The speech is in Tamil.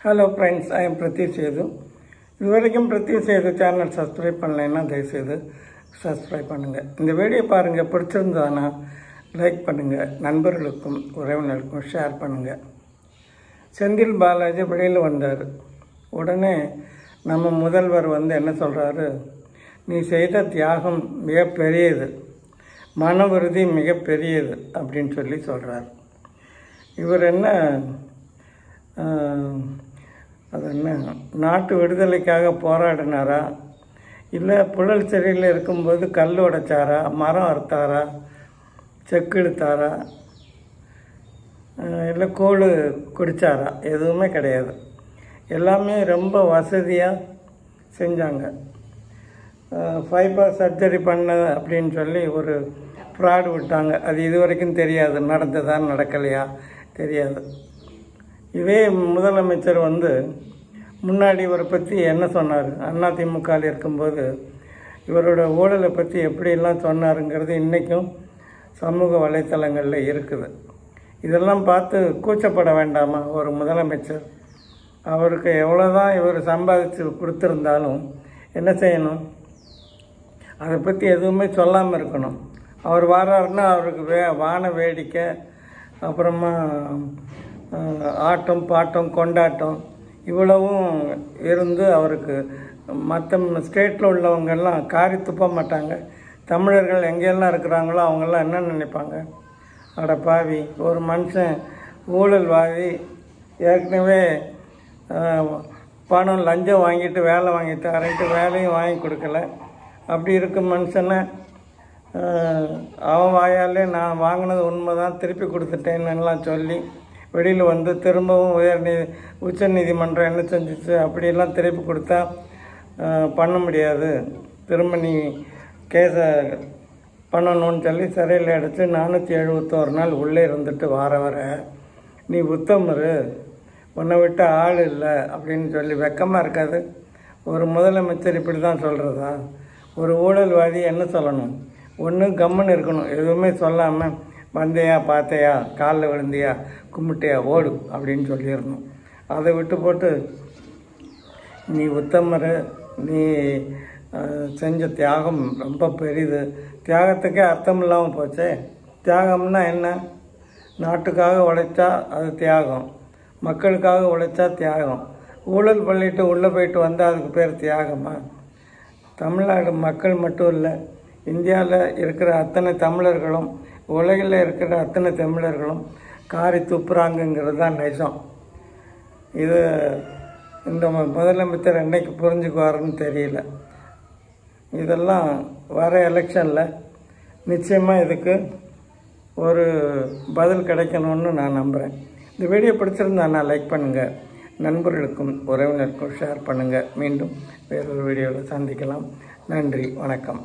Hello friends, I am Pratik Sedu. இதுவரைக்கும் பிரத்யேக சேது சேனல் சப்ஸ்கிரைப் பண்ணலைன்னா தயவுசெய்து சப்ஸ்கிரைப் பண்ணுங்கள். இந்த வீடியோ பாருங்கள், பிடிச்சிருந்தானா லைக் பண்ணுங்கள், நண்பர்களுக்கும் உறவினருக்கும் ஷேர் பண்ணுங்கள். செந்தில் பாலாஜி வெளியில் வந்தார். உடனே நம்ம முதல்வர் என்ன சொல்கிறாரு, நீ செய்த தியாகம் மிகப்பெரியது, மன உறுதி மிகப்பெரியது அப்படின்னு சொல்கிறார். இவர் நாட்டு விடுதலைக்காக போராடினாரா, இல்லை புழல் சிறையில் இருக்கும்போது கல் உடைச்சாரா, மரம் அறுத்தாரா, செக்கு இழுத்தாரா, இல்லை கூழ் குடித்தாரா? எதுவுமே கிடையாது. எல்லாமே ரொம்ப வசதியாக செஞ்சாங்க. ஃபைபர் சர்ஜரி பண்ண அப்படின்னு சொல்லி ஒரு ஃப்ராடு விட்டாங்க. அது இது வரைக்கும் தெரியாது, நடந்ததா நடக்கலையா தெரியாது. இதே முதலமைச்சர் முன்னாடி இவரை பற்றி என்ன சொன்னார், அதிமுகவில் இருக்கும்போது இவரோட ஊழலை பற்றி எப்படியெல்லாம் சொன்னாருங்கிறது இன்றைக்கும் சமூக வலைத்தளங்களில் இருக்குது. இதெல்லாம் பார்த்து கூச்சப்பட வேண்டாமா? ஒரு முதலமைச்சர் அவருக்கு எவ்வளோதான் இவர் சம்பாதிச்சு கொடுத்துருந்தாலும் என்ன செய்யணும், அதை பற்றி எதுவுமே சொல்லாமல் இருக்கணும். அவர் வர்றாருன்னா அவருக்கு வான வேடிக்கை, அப்புறமா ஆட்டம் பாட்டம் கொண்டாட்டம் இவ்வளவும் இருந்து அவருக்கு மற்ற ஸ்டேட்டில் உள்ளவங்கெல்லாம் காரி துப்ப மாட்டாங்க. தமிழர்கள் எங்கெல்லாம் இருக்கிறாங்களோ அவங்கெல்லாம் என்ன நினைப்பாங்க, அட பாவி, ஒரு மனுஷன் ஊழல்வாதி, ஏற்கனவே பணம் லஞ்சம் வாங்கிட்டு வேலை வாங்கிட்டாரன்ட்டு வேலையும் வாங்கி கொடுக்கல, அப்படி இருக்க மனுஷனை அவன் வாயாலே நான் வாங்கினது உண்மை தான், திருப்பி கொடுத்துட்டேன்னுலாம் சொல்லி வெளியில் திரும்பவும் உச்ச நீதிமன்றம் என்ன செஞ்சிச்சு, அப்படியெல்லாம் திருப்பி கொடுத்தா பண்ண முடியாது, திரும்ப நீ கேஸை பண்ணணும்னு சொல்லி சிறையில் அடைச்சி 471 நாள் உள்ளே இருந்துட்டு வர நீ உத்தமரு, உன்னை விட்டு ஆள் இல்லை அப்படின்னு சொல்லி வெக்கமாக இருக்காது? ஒரு முதலமைச்சர் இப்படி தான் சொல்கிறதா? ஒரு ஊழல்வாதி என்ன சொல்லணும், ஒன்று கம்முன்னு இருக்கணும், எதுவுமே சொல்லாமல் வந்தையா பார்த்தையா காலில் விழுந்தியா கும்பிட்டியா ஓடு அப்படின்னு சொல்லிடணும். அதை விட்டு போட்டு நீ உத்தமர், நீ செஞ்ச தியாகம் ரொம்ப பெரிது, தியாகத்துக்கே அர்த்தம் இல்லாமல் போச்சே. தியாகம்னா என்ன? நாட்டுக்காக உழைச்சா அது தியாகம், மக்களுக்காக உழைச்சா தியாகம். ஊழல் பண்ணிட்டு உள்ளே போயிட்டு வந்தால் அதுக்கு பேர் தியாகமா? தமிழ்நாடு மக்கள் மட்டும் இல்லை, இந்தியாவில் இருக்கிற அத்தனை தமிழர்களும் உலகில் இருக்கிற அத்தனை தமிழர்களும் காரி துப்புறாங்கங்கிறது தான் நிஜம். இது இந்த முதலமைச்சர் என்னைக்கு புரிஞ்சுக்குவாருன்னு தெரியல. இதெல்லாம் வர எலெக்ஷனில் நிச்சயமாக இதுக்கு ஒரு பதில் கிடைக்கணும்னு நான் நம்புகிறேன். இந்த வீடியோ பிடிச்சிருந்தா லைக் பண்ணுங்கள், நண்பர்களுக்கும் உறவினருக்கும் ஷேர் பண்ணுங்கள். மீண்டும் வேறொரு வீடியோவில் சந்திக்கலாம். நன்றி, வணக்கம்.